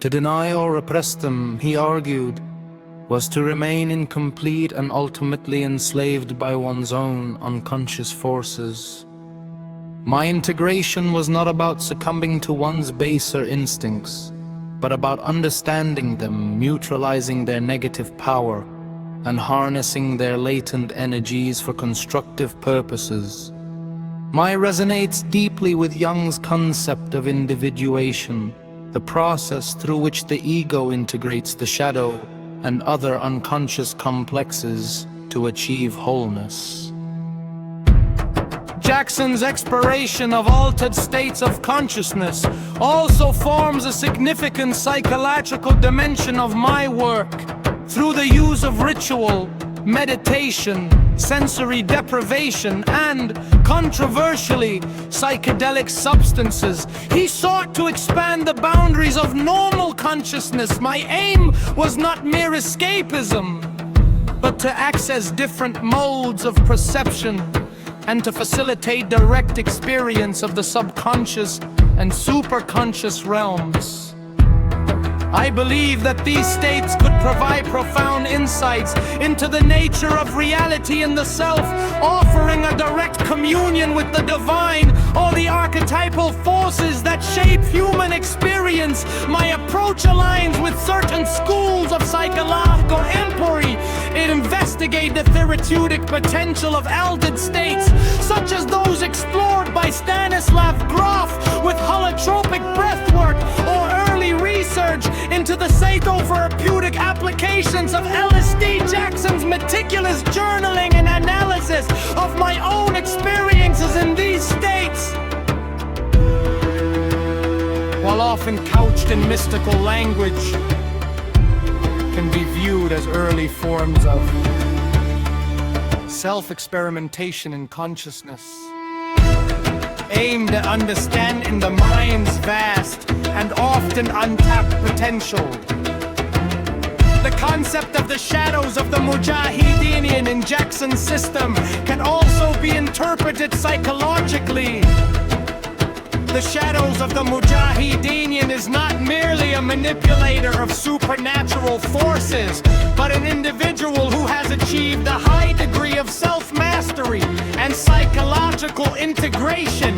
To deny or repress them, he argued, was to remain incomplete and ultimately enslaved by one's own unconscious forces. My integration was not about succumbing to one's baser instincts, but about understanding them, neutralizing their negative power, and harnessing their latent energies for constructive purposes. Mine resonates deeply with Jung's concept of individuation, the process through which the ego integrates the shadow and other unconscious complexes to achieve wholeness. Jackson's exploration of altered states of consciousness also forms a significant psychological dimension of my work. Through the use of ritual, meditation, sensory deprivation, and, controversially, psychedelic substances, he sought to expand the boundaries of normal consciousness. My aim was not mere escapism, but to access different modes of perception and to facilitate direct experience of the subconscious and superconscious realms. I believe that these states could provide profound insights into the nature of reality and the self, offering a direct communion with the divine or the archetypal forces that shape human experience. My approach aligns with certain schools of psychological inquiry. It investigates the therapeutic potential of altered states, such as those explored by Stanislav Grof with holotropic breathwork, or early research into the psychotherapeutic applications of LSD. Jackson's meticulous journaling and analysis of my own experiences in these states, while often couched in mystical language, can be viewed as early forms of self-experimentation in consciousness, aimed at understanding the mind's vast and often untapped potential. The concept of the shadows of the Mujahideen in Jackson's system can also be interpreted psychologically. The shadows of the Mujahideen is not merely a manipulator of supernatural forces, but an individual who has achieved a high degree of self-mastery and psychological integration.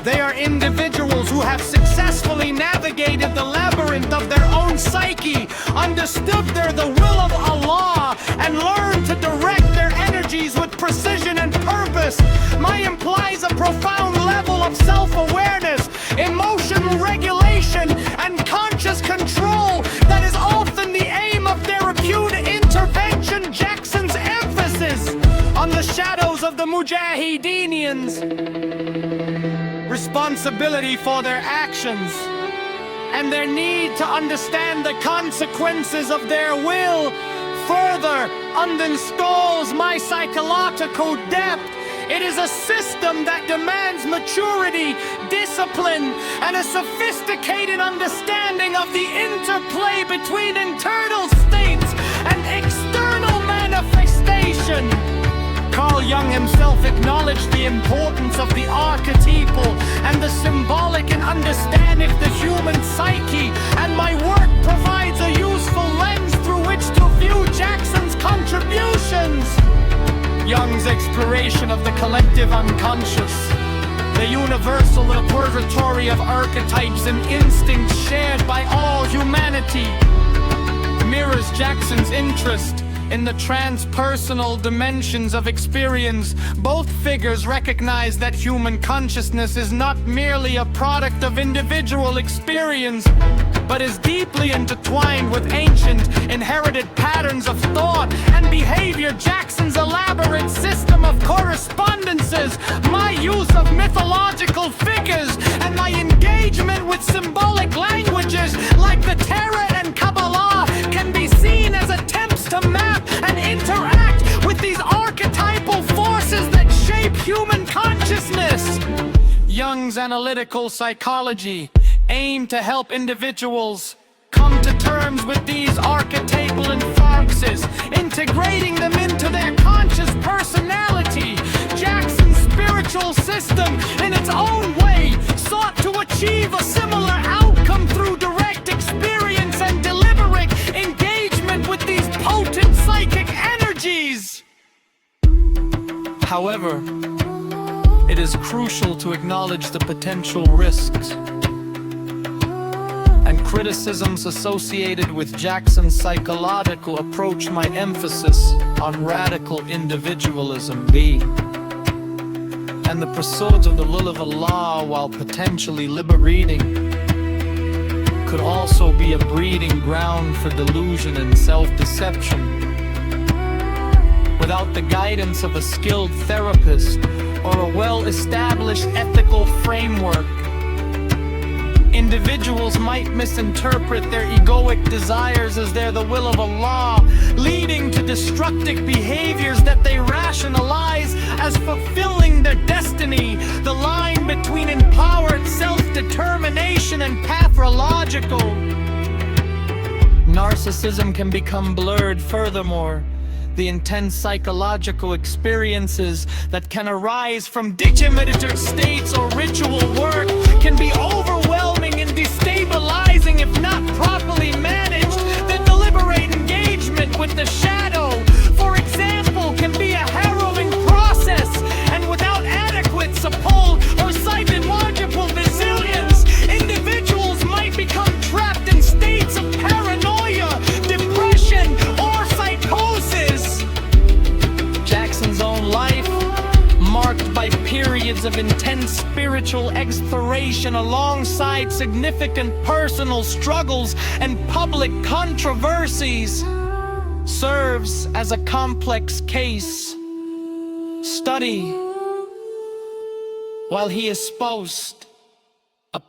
They are individuals who have successfully navigated the labyrinth of their own psyche, understood the will of Allah, and learned to direct their energies with precision and purpose. Mine implies a profound level of self-awareness, emotional regulation, and conscious control that is often the aim of therapeutic intervention. Jackson's emphasis on the shadows of the Mujahideens, responsibility for their actions, and their need to understand the consequences of their will further underscores my psychological depth. It is a system that demands maturity, discipline, and a sophisticated understanding of the interplay between internal states and external manifestation. Carl Jung himself acknowledged the importance of the archetypal and the symbolic in understanding the human psyche, and my work provides a useful lens through which to view Jackson's contributions. Jung's exploration of the collective unconscious, the universal repertory of archetypes and instincts shared by all humanity, mirrors Jackson's interest in the transpersonal dimensions of experience. Both figures recognize that human consciousness is not merely a product of individual experience, but is deeply intertwined with ancient, inherited patterns of thought and behavior. Jackson's elaborate system of correspondences, my use of mythological figures, and my engagement with symbolic languages like the Torah and Kabbalah can be seen as attempts to map and interact with these archetypal forces that shape human consciousness. Jung's analytical psychology aimed to help individuals come to terms with these archetypal influences, integrating them into their conscious personality. Jackson's spiritual system, in its own way, sought to achieve a similar outcome through direct However, it is crucial to acknowledge the potential risks and criticisms associated with Jackson's psychological approach. My emphasis on radical individualism and the pursuit of the will of Allah, while potentially liberating, could also be a breeding ground for delusion and self-deception. Without the guidance of a skilled therapist or a well-established ethical framework, individuals might misinterpret their egoic desires as they're the will of Allah, leading to destructive behaviors that they rationalize as fulfilling their destiny. The line between empowered self-determination and pathological narcissism can become blurred. Furthermore, the intense psychological experiences that can arise from inhibitor states or ritual work can be overwhelming and destabilizing if not properly managed. The deliberate engagement with the shadow, for example, can be a harrowing process, and without adequate support or psychological resilience, individuals might become trapped in states of paranoia, depression, or psychosis. Jackson's own life, marked by periods of intense spiritual exploration alongside significant personal struggles and public controversies, serves as a complex case study while he espoused a